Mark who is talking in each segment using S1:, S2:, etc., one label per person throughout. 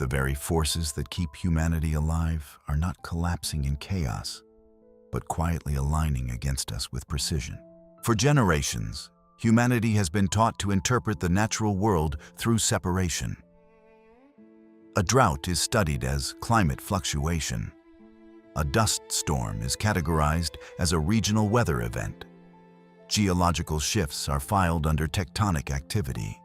S1: The very forces that keep humanity alive are not collapsing in chaos, but quietly aligning against us with precision. For generations, humanity has been taught to interpret the natural world through separation. A drought is studied as climate fluctuation. A dust storm is categorized as a regional weather event. Geological shifts are filed under tectonic activity.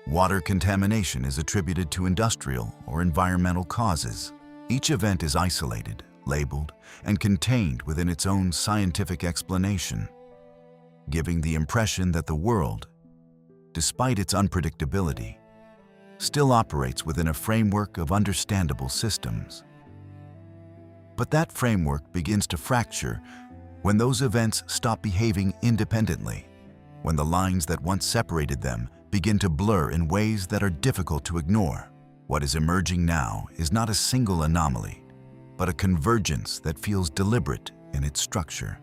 S1: Water contamination is attributed to industrial or environmental causes. Each event is isolated, labeled, and contained within its own scientific explanation, giving the impression that the world, despite its unpredictability, still operates within a framework of understandable systems. But that framework begins to fracture when those events stop behaving independently, when the lines that once separated them begin to blur in ways that are difficult to ignore. What is emerging now is not a single anomaly, but a convergence that feels deliberate in its structure.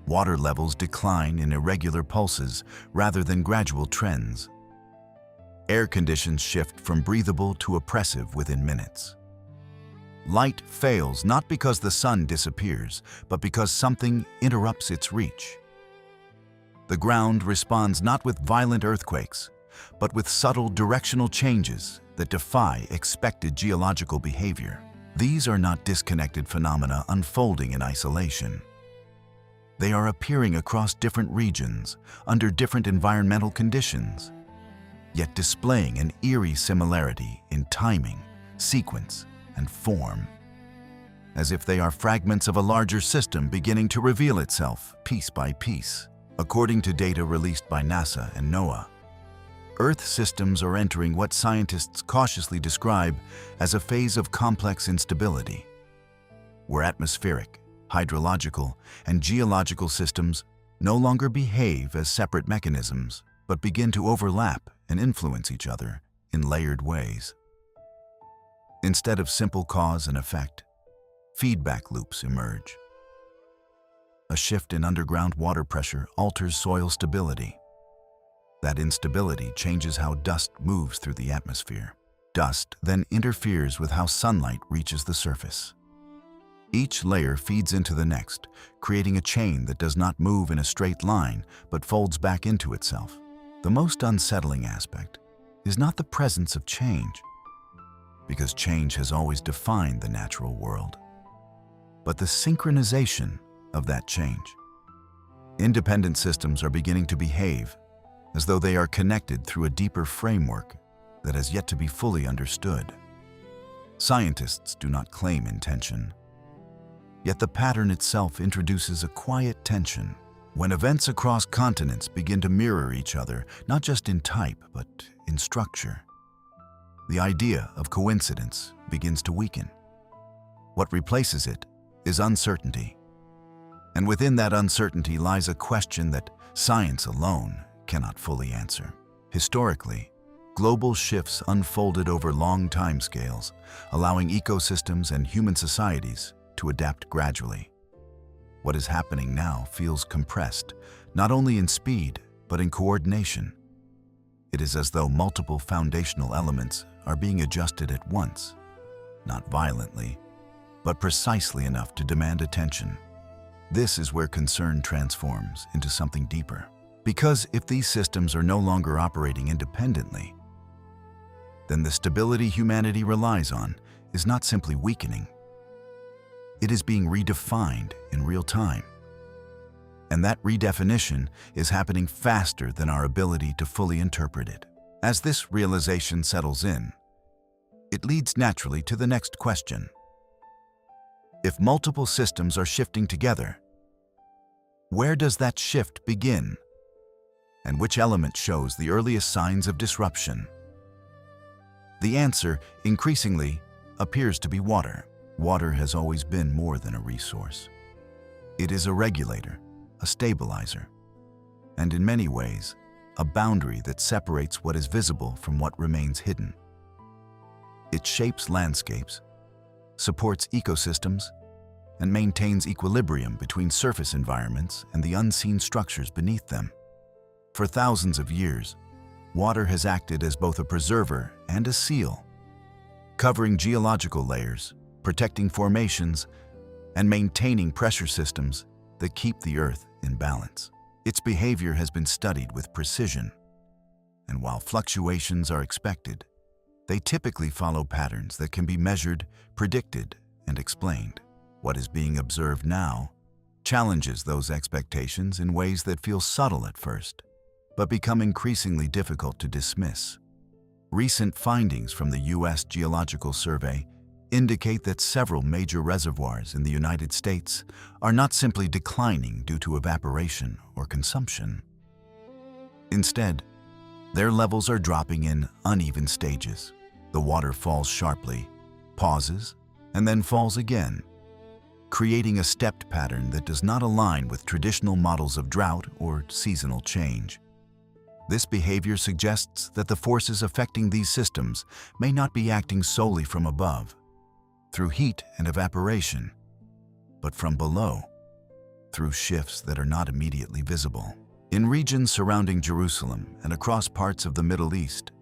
S1: Water levels decline in irregular pulses rather than gradual trends. Air conditions shift from breathable to oppressive within minutes. Light fails not because the sun disappears, but because something interrupts its reach. The ground responds not with violent earthquakes, but with subtle directional changes that defy expected geological behavior. These are not disconnected phenomena unfolding in isolation. They are appearing across different regions, under different environmental conditions, yet displaying an eerie similarity in timing, sequence, and form, as if they are fragments of a larger system beginning to reveal itself piece by piece. According to data released by NASA and NOAA, Earth systems are entering what scientists cautiously describe as a phase of complex instability, where atmospheric, hydrological, and geological systems no longer behave as separate mechanisms, but begin to overlap and influence each other in layered ways. Instead of simple cause and effect, feedback loops emerge. A shift in underground water pressure alters soil stability. That instability changes how dust moves through the atmosphere. Dust then interferes with how sunlight reaches the surface. Each layer feeds into the next, creating a chain that does not move in a straight line but folds back into itself. The most unsettling aspect is not the presence of change, because change has always defined the natural world, but the synchronization of that change. Independent systems are beginning to behave as though they are connected through a deeper framework that has yet to be fully understood. Scientists do not claim intention, yet the pattern itself introduces a quiet tension. When events across continents begin to mirror each other, not just in type, but in structure, the idea of coincidence begins to weaken. What replaces it is uncertainty. And within that uncertainty lies a question that science alone cannot fully answer. Historically, global shifts unfolded over long timescales, allowing ecosystems and human societies to adapt gradually. What is happening now feels compressed, not only in speed, but in coordination. It is as though multiple foundational elements are being adjusted at once, not violently, but precisely enough to demand attention. This is where concern transforms into something deeper. Because if these systems are no longer operating independently, then the stability humanity relies on is not simply weakening. It is being redefined in real time. And that redefinition is happening faster than our ability to fully interpret it. As this realization settles in, it leads naturally to the next question. If multiple systems are shifting together, where does that shift begin? And which element shows the earliest signs of disruption? The answer, increasingly, appears to be water. Water has always been more than a resource. It is a regulator, a stabilizer, and in many ways, a boundary that separates what is visible from what remains hidden. It shapes landscapes, supports ecosystems, and maintains equilibrium between surface environments and the unseen structures beneath them. For thousands of years, water has acted as both a preserver and a seal, covering geological layers, protecting formations, and maintaining pressure systems that keep the Earth in balance. Its behavior has been studied with precision, and while fluctuations are expected, they typically follow patterns that can be measured, predicted, and explained. What is being observed now challenges those expectations in ways that feel subtle at first, but become increasingly difficult to dismiss. Recent findings from the U.S. Geological Survey indicate that several major reservoirs in the United States are not simply declining due to evaporation or consumption. Instead, their levels are dropping in uneven stages. The water falls sharply, pauses, and then falls again, creating a stepped pattern that does not align with traditional models of drought or seasonal change. This behavior suggests that the forces affecting these systems may not be acting solely from above, through heat and evaporation, but from below, through shifts that are not immediately visible. In regions surrounding Jerusalem and across parts of the Middle East,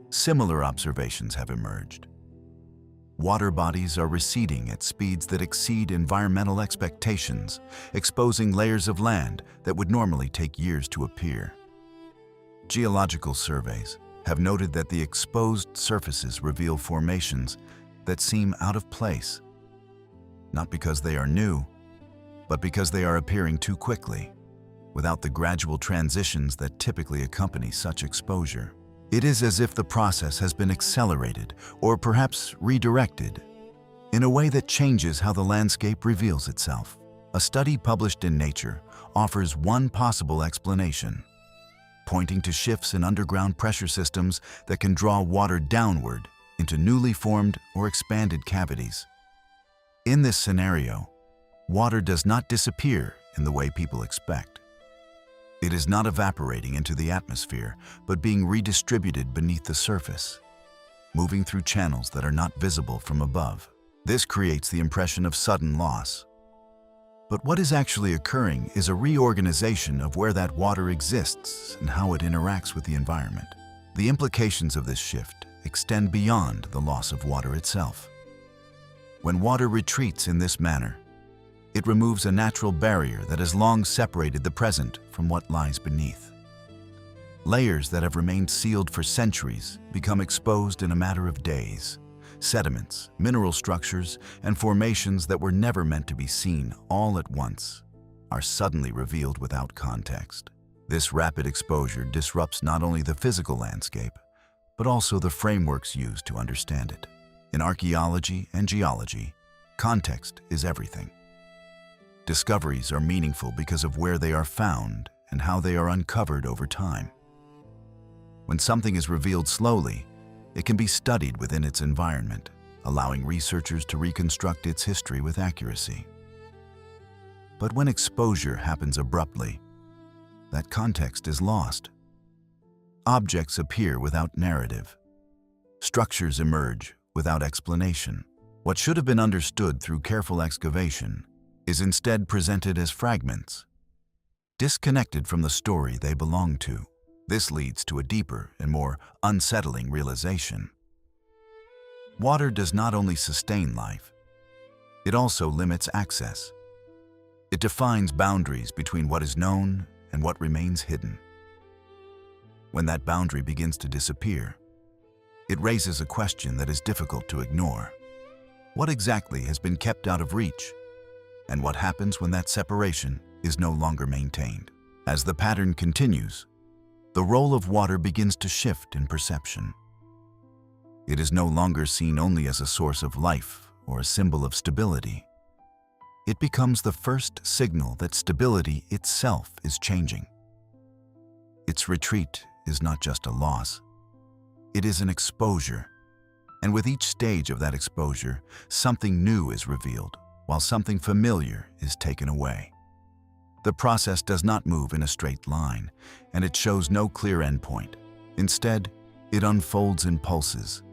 S1: similar observations have emerged. Water bodies are receding at speeds that exceed environmental expectations, exposing layers of land that would normally take years to appear. Geological surveys have noted that the exposed surfaces reveal formations that seem out of place, not because they are new, but because they are appearing too quickly, without the gradual transitions that typically accompany such exposure. It is as if the process has been accelerated or perhaps redirected in a way that changes how the landscape reveals itself. A study published in Nature offers one possible explanation, pointing to shifts in underground pressure systems that can draw water downward into newly formed or expanded cavities. In this scenario, water does not disappear in the way people expect. It is not evaporating into the atmosphere, but being redistributed beneath the surface, moving through channels that are not visible from above. This creates the impression of sudden loss. But what is actually occurring is a reorganization of where that water exists and how it interacts with the environment. The implications of this shift extend beyond the loss of water itself. When water retreats in this manner, it removes a natural barrier that has long separated the present from what lies beneath. Layers that have remained sealed for centuries become exposed in a matter of days. Sediments, mineral structures, and formations that were never meant to be seen all at once are suddenly revealed without context. This rapid exposure disrupts not only the physical landscape, but also the frameworks used to understand it. In archaeology and geology, context is everything. Discoveries are meaningful because of where they are found and how they are uncovered over time. When something is revealed slowly, it can be studied within its environment, allowing researchers to reconstruct its history with accuracy. But when exposure happens abruptly, that context is lost. Objects appear without narrative. Structures emerge without explanation. What should have been understood through careful excavation is instead presented as fragments, disconnected from the story they belong to. This leads to a deeper and more unsettling realization. Water does not only sustain life, it also limits access. It defines boundaries between what is known and what remains hidden. When that boundary begins to disappear, it raises a question that is difficult to ignore. What exactly has been kept out of reach? And what happens when that separation is no longer maintained? As the pattern continues, the role of water begins to shift in perception. It is no longer seen only as a source of life or a symbol of stability. It becomes the first signal that stability itself is changing. Its retreat is not just a loss, it is an exposure. And with each stage of that exposure, something new is revealed, while something familiar is taken away. The process does not move in a straight line, and it shows no clear endpoint. Instead, it unfolds in pulses,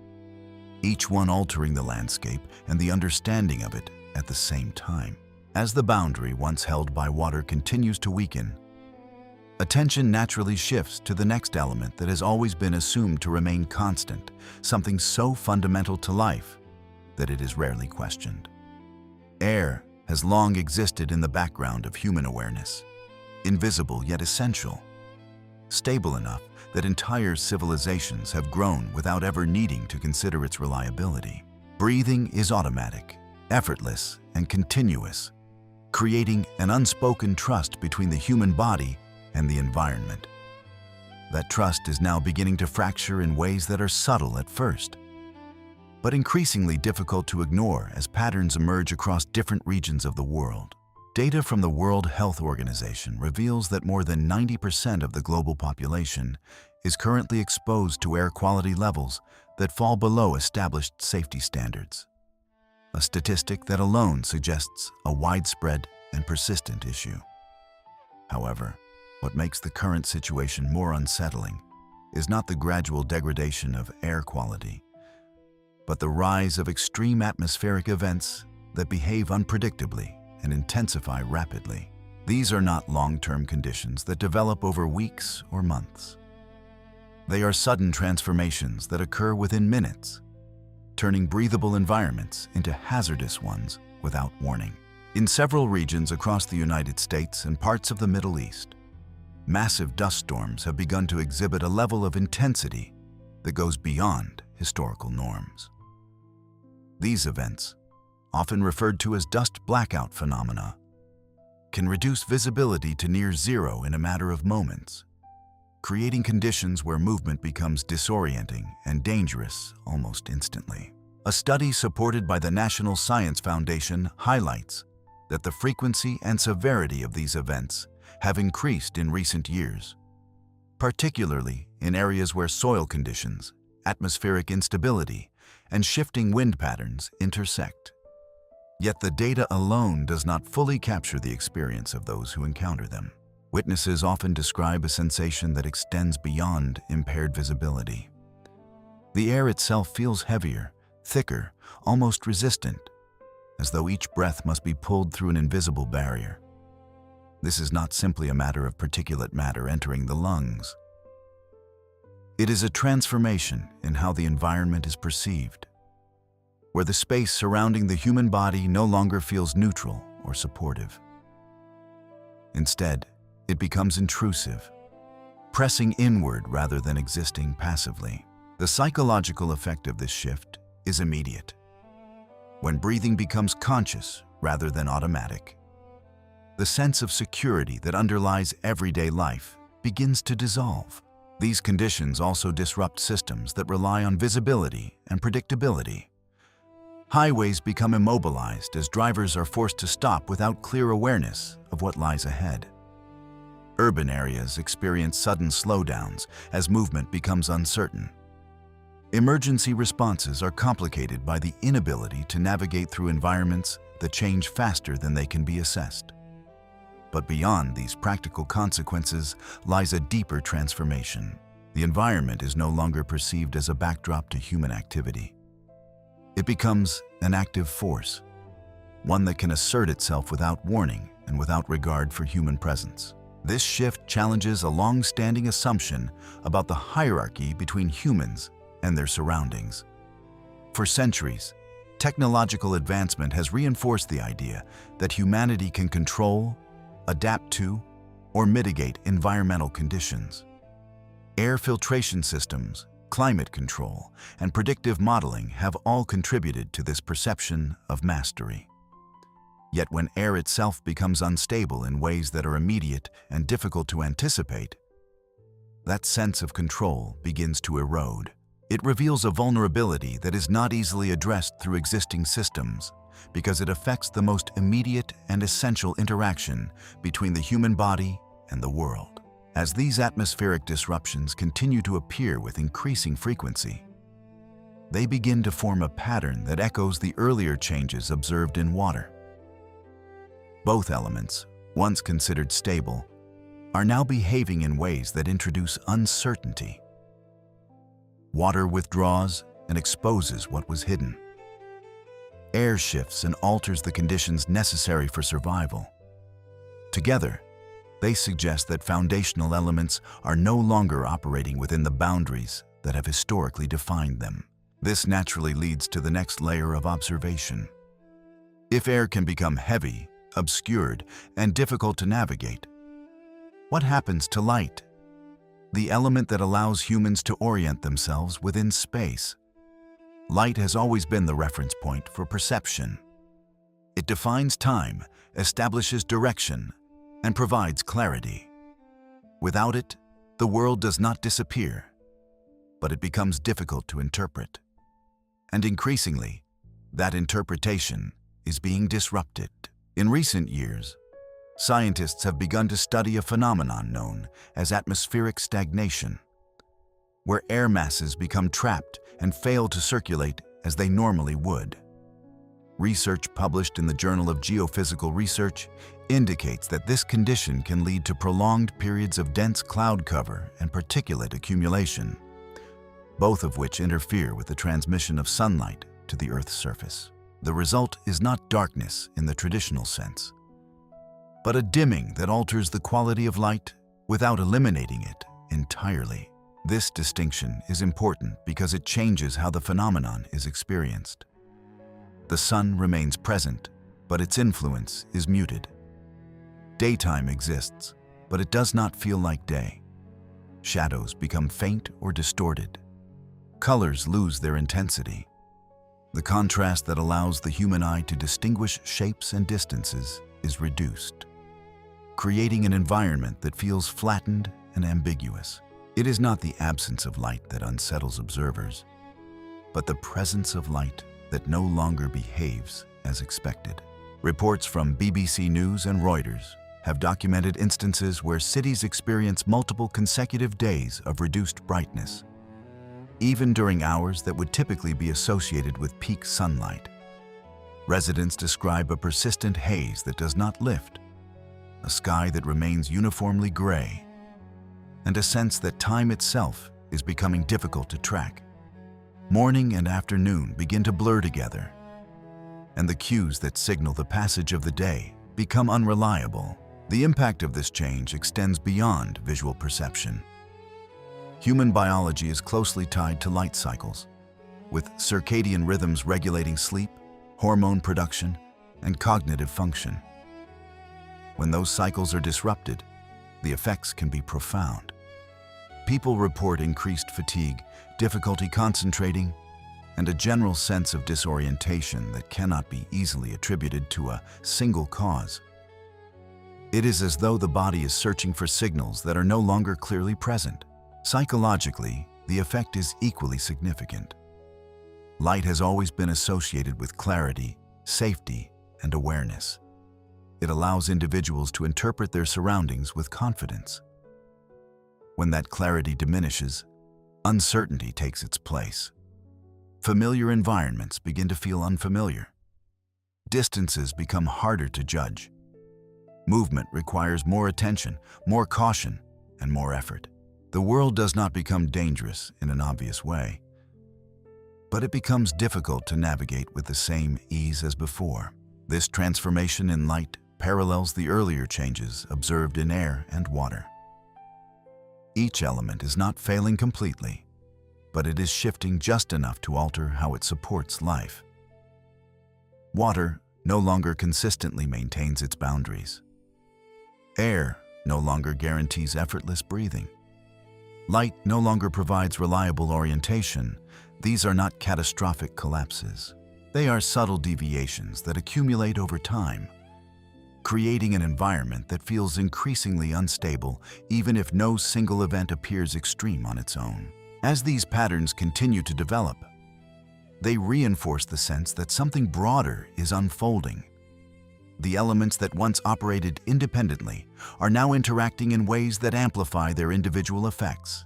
S1: each one altering the landscape and the understanding of it at the same time. As the boundary once held by water continues to weaken, attention naturally shifts to the next element that has always been assumed to remain constant, something so fundamental to life that it is rarely questioned. Air has long existed in the background of human awareness, invisible yet essential, stable enough that entire civilizations have grown without ever needing to consider its reliability. Breathing is automatic, effortless, and continuous, creating an unspoken trust between the human body and the environment. That trust is now beginning to fracture in ways that are subtle at first, but increasingly difficult to ignore as patterns emerge across different regions of the world. Data from the World Health Organization reveals that more than 90% of the global population is currently exposed to air quality levels that fall below established safety standards, a statistic that alone suggests a widespread and persistent issue. However, what makes the current situation more unsettling is not the gradual degradation of air quality, but the rise of extreme atmospheric events that behave unpredictably and intensify rapidly. These are not long-term conditions that develop over weeks or months. They are sudden transformations that occur within minutes, turning breathable environments into hazardous ones without warning. In several regions across the United States and parts of the Middle East, massive dust storms have begun to exhibit a level of intensity that goes beyond historical norms. These events, often referred to as dust blackout phenomena, can reduce visibility to near zero in a matter of moments, creating conditions where movement becomes disorienting and dangerous almost instantly. A study supported by the National Science Foundation highlights that the frequency and severity of these events have increased in recent years, particularly in areas where soil conditions, atmospheric instability, and shifting wind patterns intersect. Yet the data alone does not fully capture the experience of those who encounter them. Witnesses often describe a sensation that extends beyond impaired visibility. The air itself feels heavier, thicker, almost resistant, as though each breath must be pulled through an invisible barrier. This is not simply a matter of particulate matter entering the lungs. It is a transformation in how the environment is perceived, where the space surrounding the human body no longer feels neutral or supportive. Instead, it becomes intrusive, pressing inward rather than existing passively. The psychological effect of this shift is immediate. When breathing becomes conscious rather than automatic, the sense of security that underlies everyday life begins to dissolve. These conditions also disrupt systems that rely on visibility and predictability. Highways become immobilized as drivers are forced to stop without clear awareness of what lies ahead. Urban areas experience sudden slowdowns as movement becomes uncertain. Emergency responses are complicated by the inability to navigate through environments that change faster than they can be assessed. But beyond these practical consequences lies a deeper transformation. The environment is no longer perceived as a backdrop to human activity. It becomes an active force, one that can assert itself without warning and without regard for human presence. This shift challenges a long-standing assumption about the hierarchy between humans and their surroundings. For centuries, technological advancement has reinforced the idea that humanity can control, adapt to, or mitigate environmental conditions. Air filtration systems, climate control, and predictive modeling have all contributed to this perception of mastery. Yet when air itself becomes unstable in ways that are immediate and difficult to anticipate, that sense of control begins to erode. It reveals a vulnerability that is not easily addressed through existing systems because it affects the most immediate and essential interaction between the human body and the world. As these atmospheric disruptions continue to appear with increasing frequency, they begin to form a pattern that echoes the earlier changes observed in water. Both elements, once considered stable, are now behaving in ways that introduce uncertainty. Water withdraws and exposes what was hidden. Air shifts and alters the conditions necessary for survival. Together, they suggest that foundational elements are no longer operating within the boundaries that have historically defined them. This naturally leads to the next layer of observation. If air can become heavy, obscured, and difficult to navigate, what happens to light? The element that allows humans to orient themselves within space. Light has always been the reference point for perception. It defines time, establishes direction, and provides clarity. Without it, the world does not disappear, but it becomes difficult to interpret. And increasingly, that interpretation is being disrupted. In recent years, scientists have begun to study a phenomenon known as atmospheric stagnation, where air masses become trapped and fail to circulate as they normally would. Research published in the Journal of Geophysical Research indicates that this condition can lead to prolonged periods of dense cloud cover and particulate accumulation, both of which interfere with the transmission of sunlight to the Earth's surface. The result is not darkness in the traditional sense, but a dimming that alters the quality of light without eliminating it entirely. This distinction is important because it changes how the phenomenon is experienced. The sun remains present, but its influence is muted. Daytime exists, but it does not feel like day. Shadows become faint or distorted. Colors lose their intensity. The contrast that allows the human eye to distinguish shapes and distances is reduced, creating an environment that feels flattened and ambiguous. It is not the absence of light that unsettles observers, but the presence of light that no longer behaves as expected. Reports from BBC News and Reuters have documented instances where cities experience multiple consecutive days of reduced brightness, even during hours that would typically be associated with peak sunlight. Residents describe a persistent haze that does not lift, a sky that remains uniformly gray, and a sense that time itself is becoming difficult to track. Morning and afternoon begin to blur together, and the cues that signal the passage of the day become unreliable. The impact of this change extends beyond visual perception. Human biology is closely tied to light cycles, with circadian rhythms regulating sleep, hormone production, and cognitive function. When those cycles are disrupted, the effects can be profound. People report increased fatigue, difficulty concentrating, and a general sense of disorientation that cannot be easily attributed to a single cause. It is as though the body is searching for signals that are no longer clearly present. Psychologically, the effect is equally significant. Light has always been associated with clarity, safety, and awareness. It allows individuals to interpret their surroundings with confidence. When that clarity diminishes, uncertainty takes its place. Familiar environments begin to feel unfamiliar. Distances become harder to judge. Movement requires more attention, more caution, and more effort. The world does not become dangerous in an obvious way, but it becomes difficult to navigate with the same ease as before. This transformation in light parallels the earlier changes observed in air and water. Each element is not failing completely, but it is shifting just enough to alter how it supports life. Water no longer consistently maintains its boundaries. Air no longer guarantees effortless breathing. Light no longer provides reliable orientation. These are not catastrophic collapses. They are subtle deviations that accumulate over time, creating an environment that feels increasingly unstable even if no single event appears extreme on its own. As these patterns continue to develop, they reinforce the sense that something broader is unfolding. The elements that once operated independently are now interacting in ways that amplify their individual effects.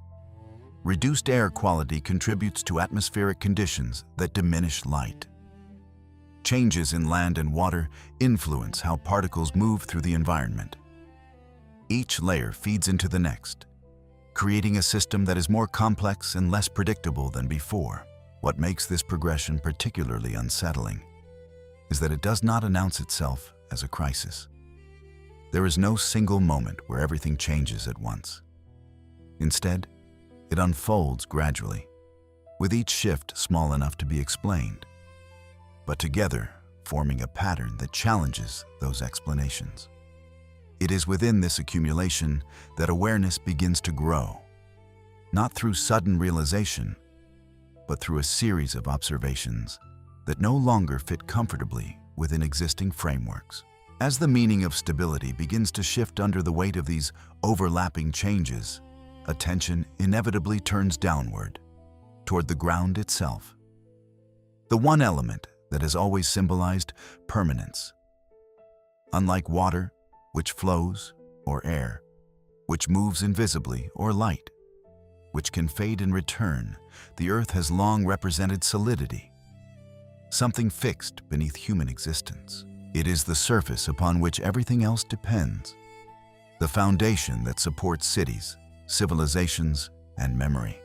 S1: Reduced air quality contributes to atmospheric conditions that diminish light. Changes in land and water influence how particles move through the environment. Each layer feeds into the next, creating a system that is more complex and less predictable than before. What makes this progression particularly unsettling is that it does not announce itself as a crisis. There is no single moment where everything changes at once. Instead, it unfolds gradually, with each shift small enough to be explained, but together forming a pattern that challenges those explanations. It is within this accumulation that awareness begins to grow, not through sudden realization, but through a series of observations that no longer fit comfortably within existing frameworks. As the meaning of stability begins to shift under the weight of these overlapping changes, attention inevitably turns downward, toward the ground itself. The one element that has always symbolized permanence. Unlike water, which flows, or air, which moves invisibly, or light, which can fade and return, the earth has long represented solidity, something fixed beneath human existence. It is the surface upon which everything else depends, the foundation that supports cities, civilizations, and memory.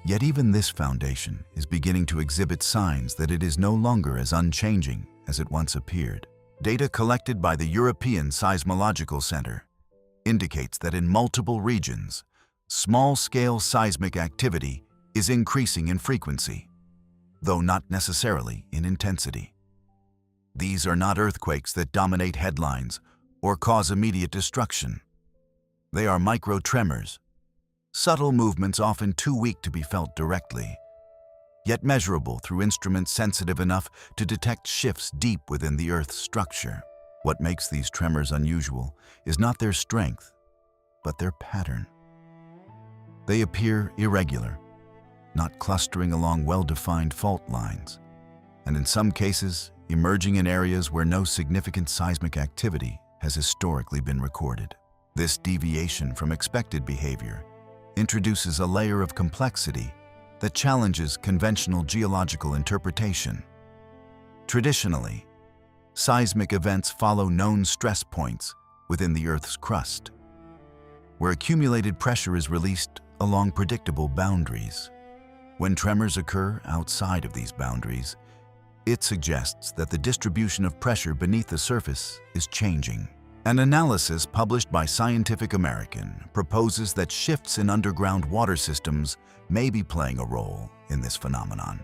S1: Yet even this foundation is beginning to exhibit signs that it is no longer as unchanging as it once appeared. Data collected by the European Seismological Center indicates that in multiple regions, small-scale seismic activity is increasing in frequency, though not necessarily in intensity. These are not earthquakes that dominate headlines or cause immediate destruction. They are micro-tremors, subtle movements often too weak to be felt directly, yet measurable through instruments sensitive enough to detect shifts deep within the Earth's structure. What makes these tremors unusual is not their strength, but their pattern. They appear irregular, not clustering along well-defined fault lines, and in some cases, emerging in areas where no significant seismic activity has historically been recorded. This deviation from expected behavior introduces a layer of complexity that challenges conventional geological interpretation. Traditionally, seismic events follow known stress points within the Earth's crust, where accumulated pressure is released along predictable boundaries. When tremors occur outside of these boundaries, it suggests that the distribution of pressure beneath the surface is changing. An analysis published by Scientific American proposes that shifts in underground water systems may be playing a role in this phenomenon.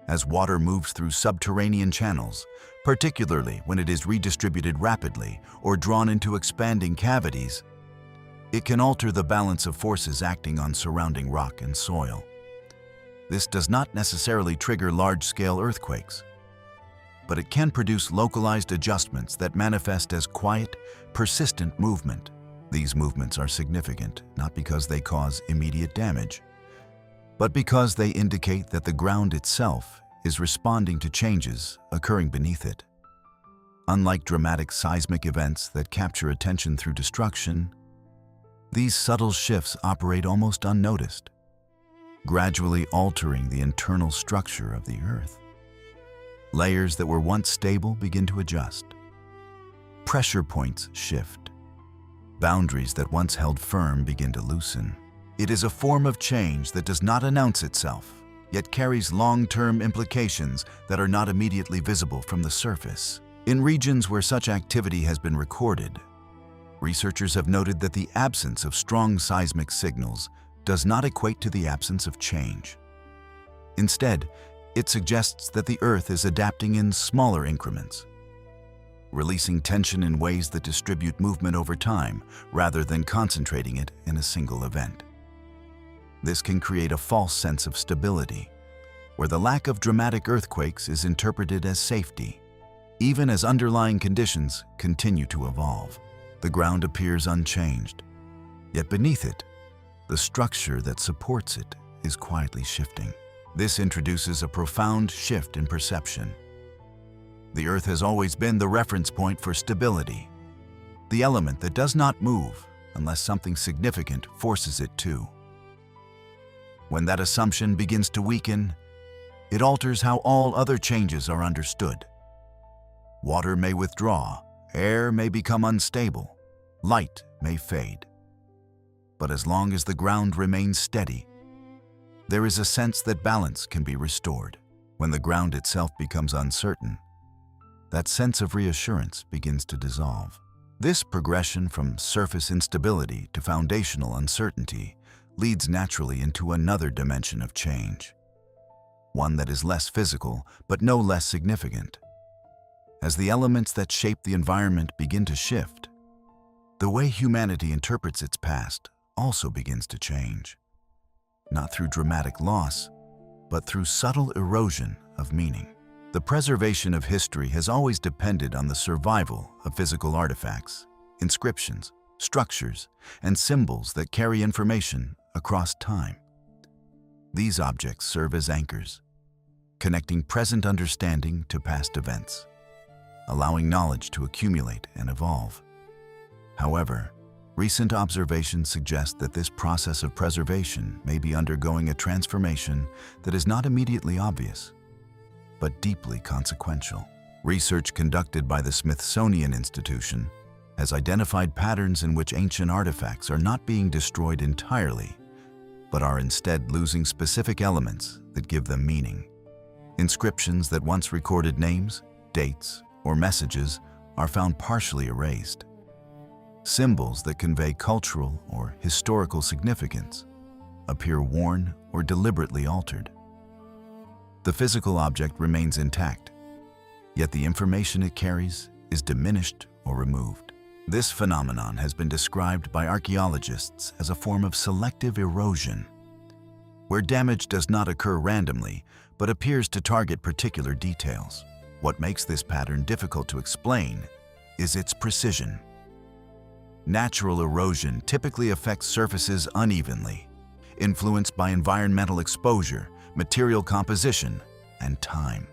S1: As water moves through subterranean channels, particularly when it is redistributed rapidly or drawn into expanding cavities, it can alter the balance of forces acting on surrounding rock and soil. This does not necessarily trigger large-scale earthquakes, but it can produce localized adjustments that manifest as quiet, persistent movement. These movements are significant not because they cause immediate damage, but because they indicate that the ground itself is responding to changes occurring beneath it. Unlike dramatic seismic events that capture attention through destruction, these subtle shifts operate almost unnoticed, gradually altering the internal structure of the Earth. Layers that were once stable begin to adjust. Pressure points shift. Boundaries that once held firm begin to loosen. It is a form of change that does not announce itself, yet carries long-term implications that are not immediately visible from the surface. In regions where such activity has been recorded, researchers have noted that the absence of strong seismic signals does not equate to the absence of change. Instead, it suggests that the Earth is adapting in smaller increments, releasing tension in ways that distribute movement over time rather than concentrating it in a single event. This can create a false sense of stability, where the lack of dramatic earthquakes is interpreted as safety, even as underlying conditions continue to evolve. The ground appears unchanged, yet beneath it, the structure that supports it is quietly shifting. This introduces a profound shift in perception. The Earth has always been the reference point for stability, the element that does not move unless something significant forces it to. When that assumption begins to weaken, it alters how all other changes are understood. Water may withdraw, air may become unstable, light may fade. But as long as the ground remains steady, there is a sense that balance can be restored. When the ground itself becomes uncertain, that sense of reassurance begins to dissolve. This progression from surface instability to foundational uncertainty leads naturally into another dimension of change. one that is less physical but no less significant. As the elements that shape the environment begin to shift, the way humanity interprets its past also begins to change. Not through dramatic loss, but through subtle erosion of meaning. The preservation of history has always depended on the survival of physical artifacts, inscriptions, structures, and symbols that carry information across time. These objects serve as anchors, connecting present understanding to past events, allowing knowledge to accumulate and evolve. However, recent observations suggest that this process of preservation may be undergoing a transformation that is not immediately obvious, but deeply consequential. Research conducted by the Smithsonian Institution has identified patterns in which ancient artifacts are not being destroyed entirely, but are instead losing specific elements that give them meaning. Inscriptions that once recorded names, dates, or messages are found partially erased. Symbols that convey cultural or historical significance appear worn or deliberately altered. The physical object remains intact, yet the information it carries is diminished or removed. This phenomenon has been described by archaeologists as a form of selective erosion, where damage does not occur randomly but appears to target particular details. What makes this pattern difficult to explain is its precision. Natural erosion typically affects surfaces unevenly, influenced by environmental exposure, material composition, and time.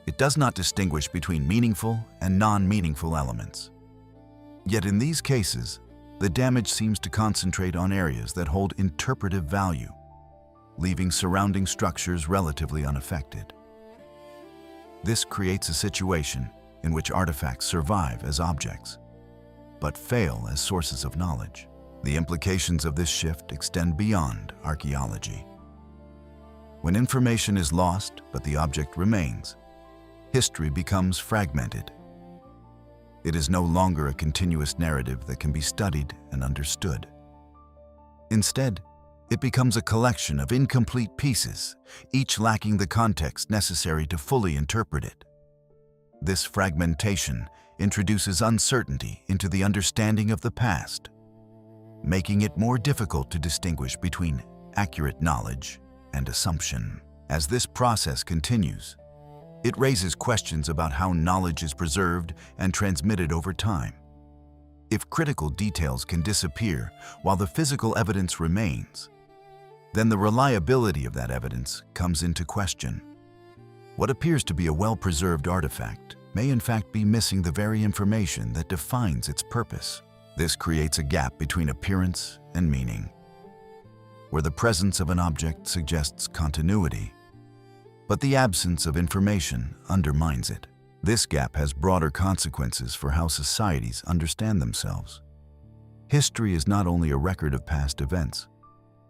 S1: It does not distinguish between meaningful and non-meaningful elements. Yet in these cases, the damage seems to concentrate on areas that hold interpretive value, leaving surrounding structures relatively unaffected. This creates a situation in which artifacts survive as objects, but fail as sources of knowledge. The implications of this shift extend beyond archaeology. When information is lost but the object remains, history becomes fragmented. It is no longer a continuous narrative that can be studied and understood. Instead, it becomes a collection of incomplete pieces, each lacking the context necessary to fully interpret it. This fragmentation introduces uncertainty into the understanding of the past, making it more difficult to distinguish between accurate knowledge and assumption. As this process continues, it raises questions about how knowledge is preserved and transmitted over time. If critical details can disappear while the physical evidence remains, then the reliability of that evidence comes into question. What appears to be a well-preserved artifact may in fact be missing the very information that defines its purpose. This creates a gap between appearance and meaning, where the presence of an object suggests continuity, but the absence of information undermines it. This gap has broader consequences for how societies understand themselves. History is not only a record of past events,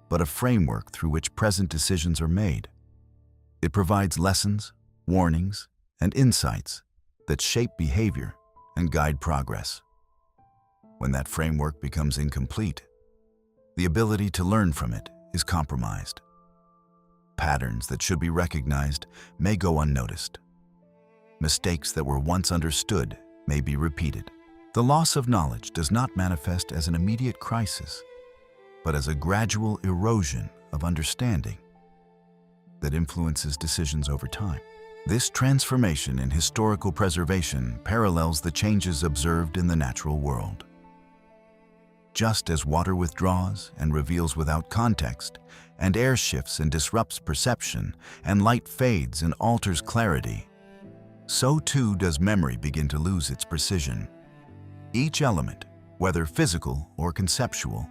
S1: but a framework through which present decisions are made. It provides lessons, warnings, and insights that shape behavior and guide progress. When that framework becomes incomplete, the ability to learn from it is compromised. Patterns that should be recognized may go unnoticed. Mistakes that were once understood may be repeated. The loss of knowledge does not manifest as an immediate crisis, but as a gradual erosion of understanding that influences decisions over time. This transformation in historical preservation parallels the changes observed in the natural world. Just as water withdraws and reveals without context, and air shifts and disrupts perception, and light fades and alters clarity, so too does memory begin to lose its precision. Each element, whether physical or conceptual,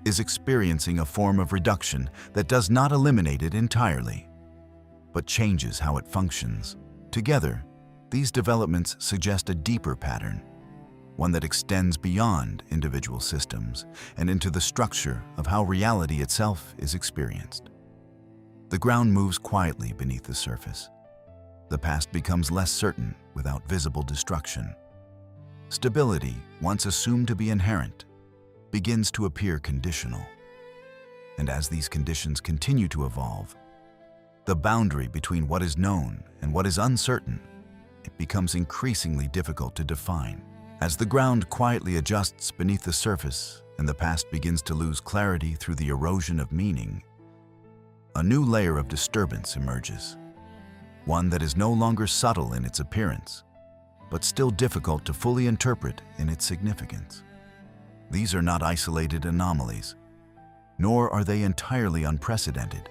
S1: is experiencing a form of reduction that does not eliminate it entirely, but changes how it functions. Together, these developments suggest a deeper pattern, one that extends beyond individual systems and into the structure of how reality itself is experienced. The ground moves quietly beneath the surface. The past becomes less certain without visible destruction. Stability, once assumed to be inherent, begins to appear conditional. And as these conditions continue to evolve, The boundary between what is known and what is uncertain, it becomes increasingly difficult to define. As the ground quietly adjusts beneath the surface and the past begins to lose clarity through the erosion of meaning, a new layer of disturbance emerges. One that is no longer subtle in its appearance, but still difficult to fully interpret in its significance. These are not isolated anomalies, nor are they entirely unprecedented.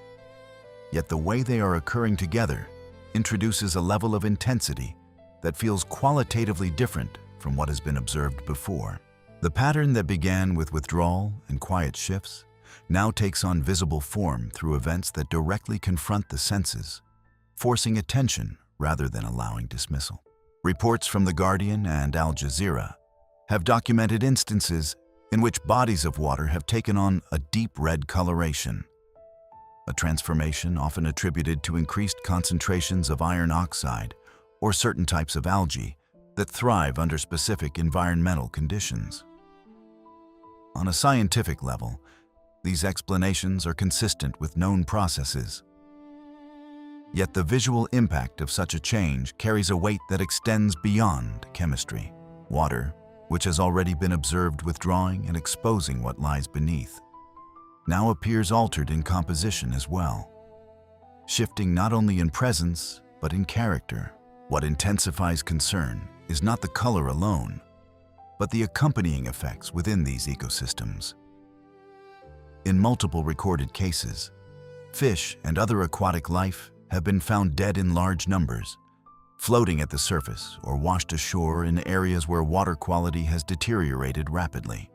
S1: Yet the way they are occurring together introduces a level of intensity that feels qualitatively different from what has been observed before. The pattern that began with withdrawal and quiet shifts now takes on visible form through events that directly confront the senses, forcing attention rather than allowing dismissal. Reports from The Guardian and Al Jazeera have documented instances in which bodies of water have taken on a deep red coloration, a transformation often attributed to increased concentrations of iron oxide or certain types of algae that thrive under specific environmental conditions. On a scientific level, these explanations are consistent with known processes. Yet the visual impact of such a change carries a weight that extends beyond chemistry. Water, which has already been observed withdrawing and exposing what lies beneath, now appears altered in composition as well, shifting not only in presence but in character. What intensifies concern is not the color alone, but the accompanying effects within these ecosystems. In multiple recorded cases, fish and other aquatic life have been found dead in large numbers, floating at the surface or washed ashore in areas where water quality has deteriorated rapidly.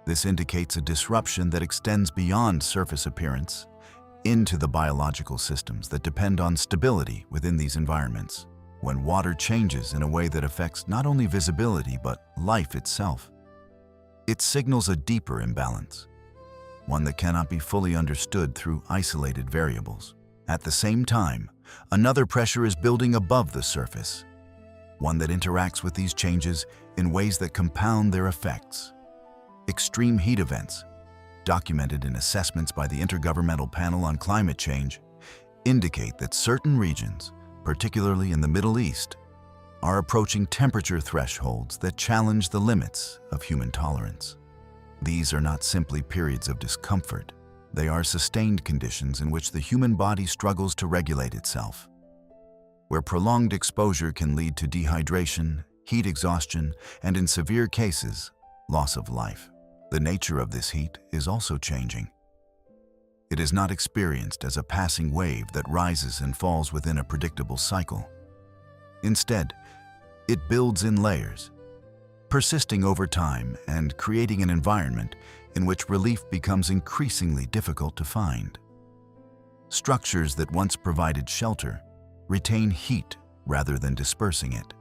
S1: This indicates a disruption that extends beyond surface appearance into the biological systems that depend on stability within these environments. When water changes in a way that affects not only visibility but life itself, it signals a deeper imbalance, one that cannot be fully understood through isolated variables. At the same time, another pressure is building above the surface, one that interacts with these changes in ways that compound their effects. Extreme heat events, documented in assessments by the Intergovernmental Panel on Climate Change, indicate that certain regions, particularly in the Middle East, are approaching temperature thresholds that challenge the limits of human tolerance. These are not simply periods of discomfort. They are sustained conditions in which the human body struggles to regulate itself, where prolonged exposure can lead to dehydration, heat exhaustion, and in severe cases, loss of life. The nature of this heat is also changing. It is not experienced as a passing wave that rises and falls within a predictable cycle. Instead, it builds in layers, persisting over time and creating an environment in which relief becomes increasingly difficult to find. Structures that once provided shelter retain heat rather than dispersing it.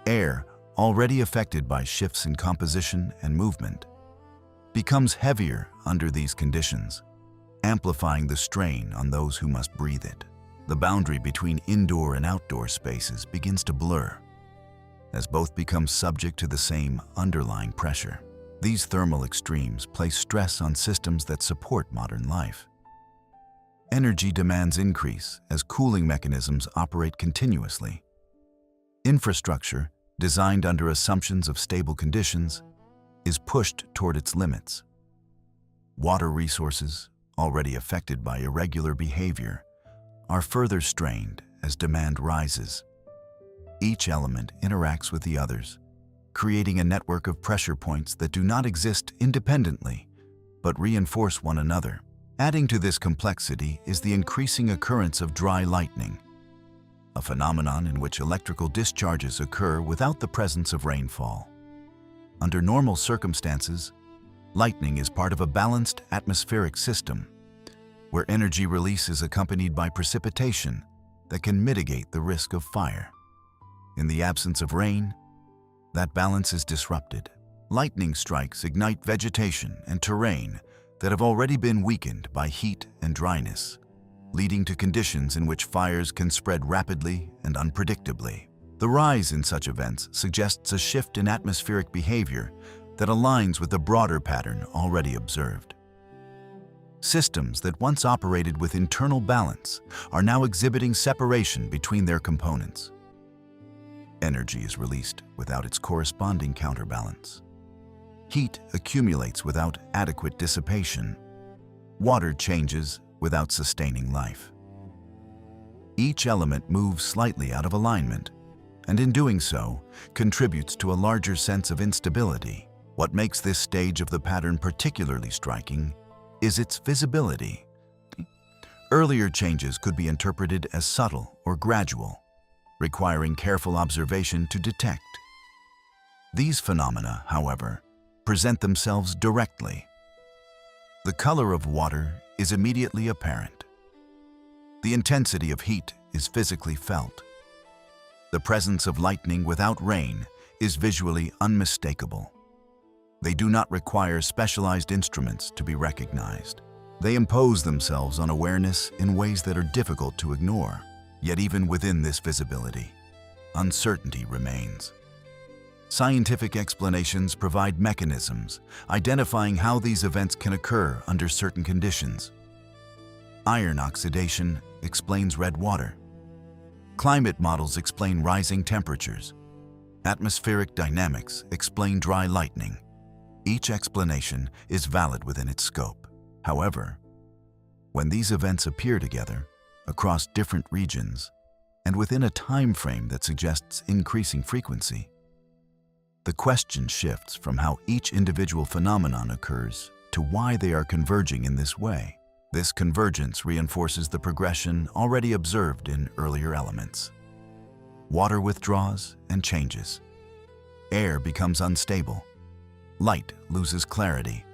S1: Air, already affected by shifts in composition and movement, becomes heavier under these conditions, amplifying the strain on those who must breathe it. The boundary between indoor and outdoor spaces begins to blur, as both become subject to the same underlying pressure. These thermal extremes place stress on systems that support modern life. Energy demands increase as cooling mechanisms operate continuously. Infrastructure, designed under assumptions of stable conditions, is pushed toward its limits. Water resources, already affected by irregular behavior, are further strained as demand rises. Each element interacts with the others, creating a network of pressure points that do not exist independently, but reinforce one another. Adding to this complexity is the increasing occurrence of dry lightning, a phenomenon in which electrical discharges occur without the presence of rainfall. Under normal circumstances, lightning is part of a balanced atmospheric system, where energy release is accompanied by precipitation that can mitigate the risk of fire. In the absence of rain, that balance is disrupted. Lightning strikes ignite vegetation and terrain that have already been weakened by heat and dryness, leading to conditions in which fires can spread rapidly and unpredictably. The rise in such events suggests a shift in atmospheric behavior that aligns with the broader pattern already observed. Systems that once operated with internal balance are now exhibiting separation between their components. Energy is released without its corresponding counterbalance. Heat accumulates without adequate dissipation. Water changes without sustaining life. Each element moves slightly out of alignment, and in doing so, contributes to a larger sense of instability. What makes this stage of the pattern particularly striking is its visibility. Earlier changes could be interpreted as subtle or gradual, requiring careful observation to detect. These phenomena, however, present themselves directly. The color of water is immediately apparent. The intensity of heat is physically felt. The presence of lightning without rain is visually unmistakable. They do not require specialized instruments to be recognized. They impose themselves on awareness in ways that are difficult to ignore. Yet even within this visibility, uncertainty remains. Scientific explanations provide mechanisms identifying how these events can occur under certain conditions. Iron oxidation explains red water. Climate models explain rising temperatures. Atmospheric dynamics explain dry lightning. Each explanation is valid within its scope. However, when these events appear together, across different regions, and within a time frame that suggests increasing frequency, the question shifts from how each individual phenomenon occurs to why they are converging in this way. This convergence reinforces the progression already observed in earlier elements. Water withdraws and changes. Air becomes unstable. Light loses clarity.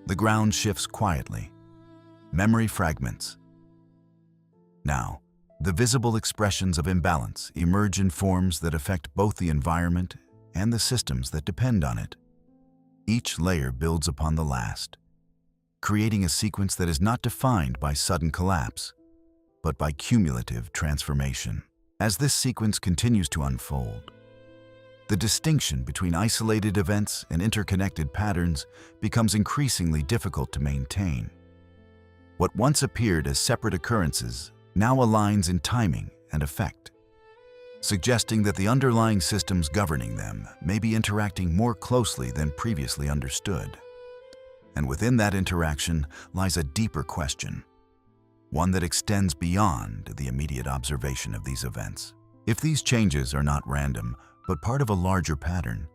S1: The ground shifts quietly. Memory fragments. Now, the visible expressions of imbalance emerge in forms that affect both the environment and the systems that depend on it. Each layer builds upon the last, creating a sequence that is not defined by sudden collapse, but by cumulative transformation. As this sequence continues to unfold, the distinction between isolated events and interconnected patterns becomes increasingly difficult to maintain. What once appeared as separate occurrences now aligns in timing and effect, suggesting that the underlying systems governing them may be interacting more closely than previously understood. And within that interaction lies a deeper question, one that extends beyond the immediate observation of these events. If these changes are not random, but part of a larger pattern,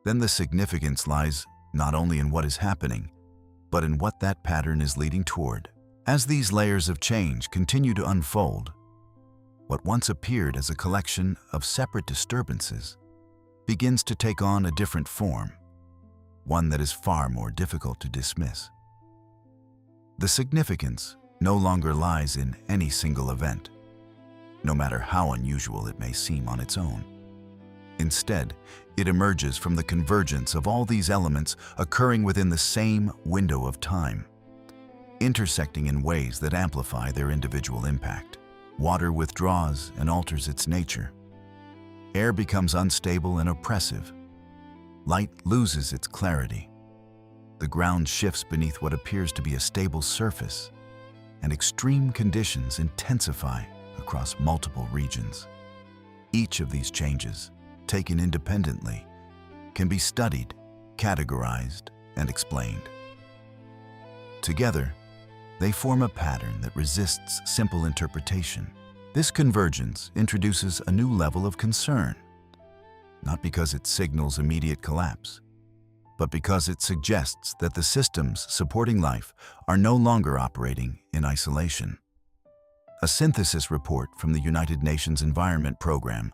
S1: then the significance lies not only in what is happening, but in what that pattern is leading toward. As these layers of change continue to unfold, what once appeared as a collection of separate disturbances begins to take on a different form, one that is far more difficult to dismiss. The significance no longer lies in any single event, no matter how unusual it may seem on its own. Instead, it emerges from the convergence of all these elements occurring within the same window of time, intersecting in ways that amplify their individual impact. Water withdraws and alters its nature. Air becomes unstable and oppressive. Light loses its clarity. The ground shifts beneath what appears to be a stable surface, and extreme conditions intensify across multiple regions. Each of these changes, taken independently, can be studied, categorized, and explained. Together, they form a pattern that resists simple interpretation. This convergence introduces a new level of concern, not because it signals immediate collapse, but because it suggests that the systems supporting life are no longer operating in isolation. A synthesis report from the United Nations Environment Program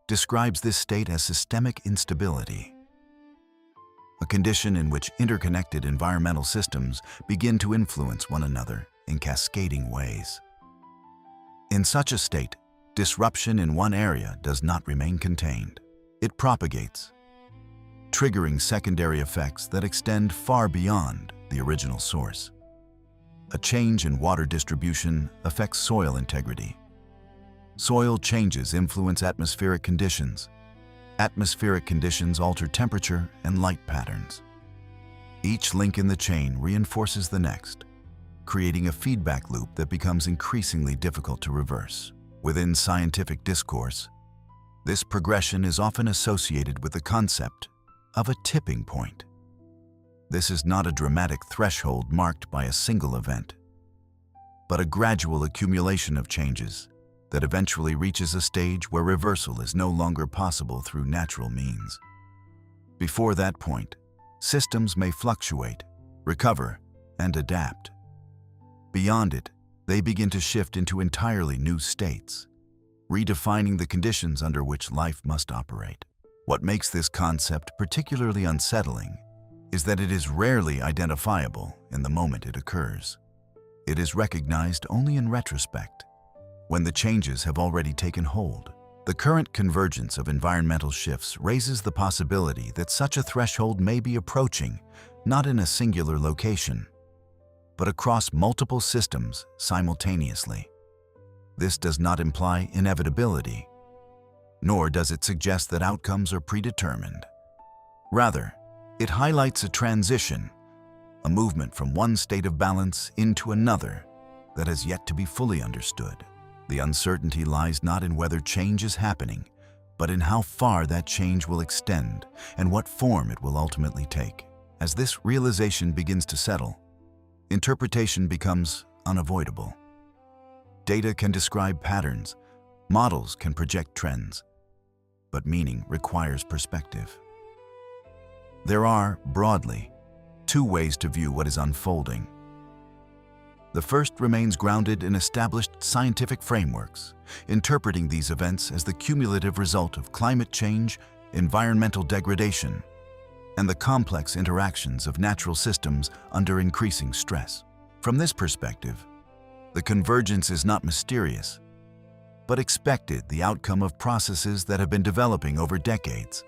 S1: describes this state as systemic instability, a condition in which interconnected environmental systems begin to influence one another in cascading ways. In such a state, disruption in one area does not remain contained. It propagates, triggering secondary effects that extend far beyond the original source. A change in water distribution affects soil integrity. Soil changes influence atmospheric conditions. Atmospheric conditions alter temperature and light patterns. Each link in the chain reinforces the next, creating a feedback loop that becomes increasingly difficult to reverse. Within scientific discourse, this progression is often associated with the concept of a tipping point. This is not a dramatic threshold marked by a single event, but a gradual accumulation of changes that eventually reaches a stage where reversal is no longer possible through natural means. Before that point, systems may fluctuate, recover, and adapt. Beyond it, they begin to shift into entirely new states, redefining the conditions under which life must operate. What makes this concept particularly unsettling is that it is rarely identifiable in the moment it occurs. It is recognized only in retrospect, when the changes have already taken hold. The current convergence of environmental shifts raises the possibility that such a threshold may be approaching, not in a singular location, but across multiple systems simultaneously. This does not imply inevitability, nor does it suggest that outcomes are predetermined. Rather, it highlights a transition, a movement from one state of balance into another that has yet to be fully understood. The uncertainty lies not in whether change is happening, but in how far that change will extend and what form it will ultimately take. As this realization begins to settle, interpretation becomes unavoidable. Data can describe patterns, models can project trends, but meaning requires perspective. There are, broadly, two ways to view what is unfolding. The first remains grounded in established scientific frameworks, interpreting these events as the cumulative result of climate change, environmental degradation, and the complex interactions of natural systems under increasing stress. From this perspective, the convergence is not mysterious, but expected, the outcome of processes that have been developing over decades,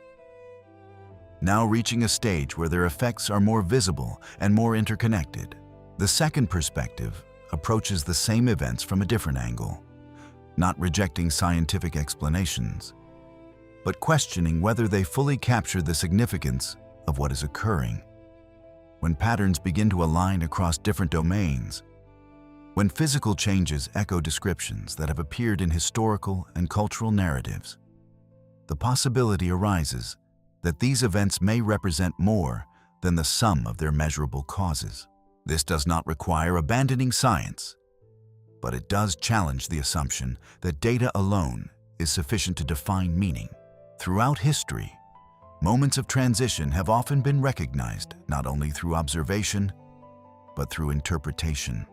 S1: now reaching a stage where their effects are more visible and more interconnected. The second perspective approaches the same events from a different angle, not rejecting scientific explanations, but questioning whether they fully capture the significance of what is occurring. When patterns begin to align across different domains, when physical changes echo descriptions that have appeared in historical and cultural narratives, the possibility arises that these events may represent more than the sum of their measurable causes. This does not require abandoning science, but it does challenge the assumption that data alone is sufficient to define meaning. Throughout history, moments of transition have often been recognized not only through observation, but through interpretation.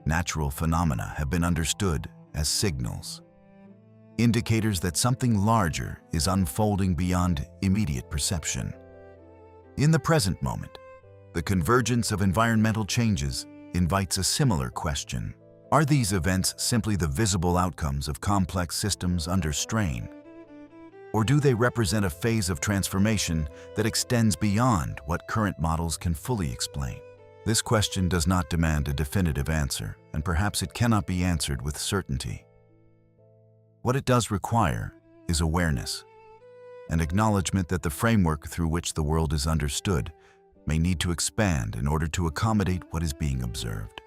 S1: Natural phenomena have been understood as signals, indicators that something larger is unfolding beyond immediate perception. In the present moment, the convergence of environmental changes invites a similar question. Are these events simply the visible outcomes of complex systems under strain? Or do they represent a phase of transformation that extends beyond what current models can fully explain? This question does not demand a definitive answer, and perhaps it cannot be answered with certainty. What it does require is awareness, an acknowledgement that the framework through which the world is understood may need to expand in order to accommodate what is being observed.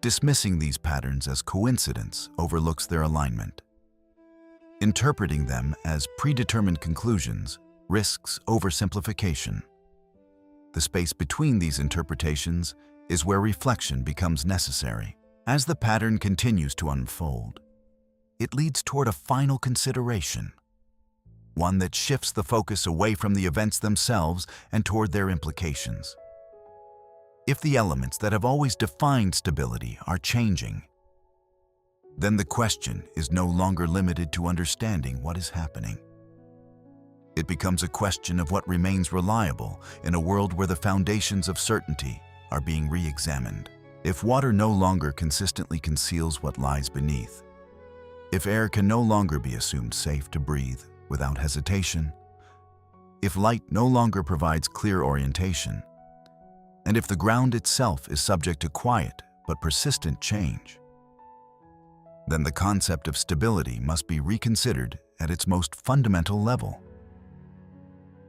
S1: Dismissing these patterns as coincidence overlooks their alignment. Interpreting them as predetermined conclusions risks oversimplification. The space between these interpretations is where reflection becomes necessary. As the pattern continues to unfold, it leads toward a final consideration, one that shifts the focus away from the events themselves and toward their implications. If the elements that have always defined stability are changing, then the question is no longer limited to understanding what is happening. It becomes a question of what remains reliable in a world where the foundations of certainty are being re-examined. If water no longer consistently conceals what lies beneath, if air can no longer be assumed safe to breathe without hesitation, if light no longer provides clear orientation, and if the ground itself is subject to quiet but persistent change, then the concept of stability must be reconsidered at its most fundamental level.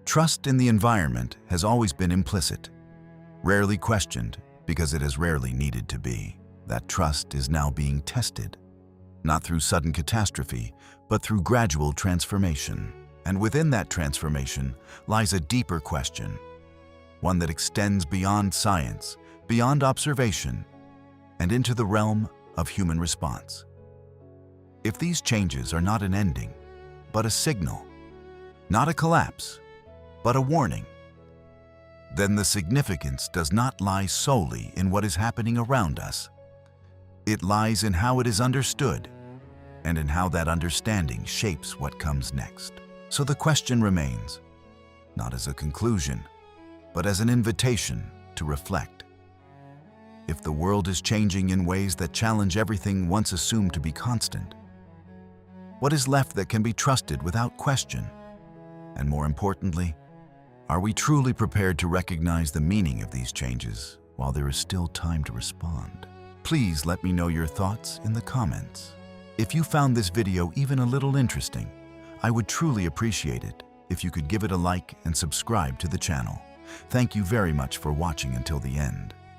S1: Trust in the environment has always been implicit, rarely questioned, because it has rarely needed to be. That trust is now being tested, not through sudden catastrophe, but through gradual transformation. And within that transformation lies a deeper question, one that extends beyond science, beyond observation, and into the realm of human response. If these changes are not an ending, but a signal, not a collapse, but a warning, then the significance does not lie solely in what is happening around us. It lies in how it is understood, and in how that understanding shapes what comes next. So the question remains, not as a conclusion, but as an invitation to reflect. If the world is changing in ways that challenge everything once assumed to be constant, what is left that can be trusted without question? And more importantly, are we truly prepared to recognize the meaning of these changes while there is still time to respond? Please let me know your thoughts in the comments. If you found this video even a little interesting, I would truly appreciate it if you could give it a like and subscribe to the channel. Thank you very much for watching until the end.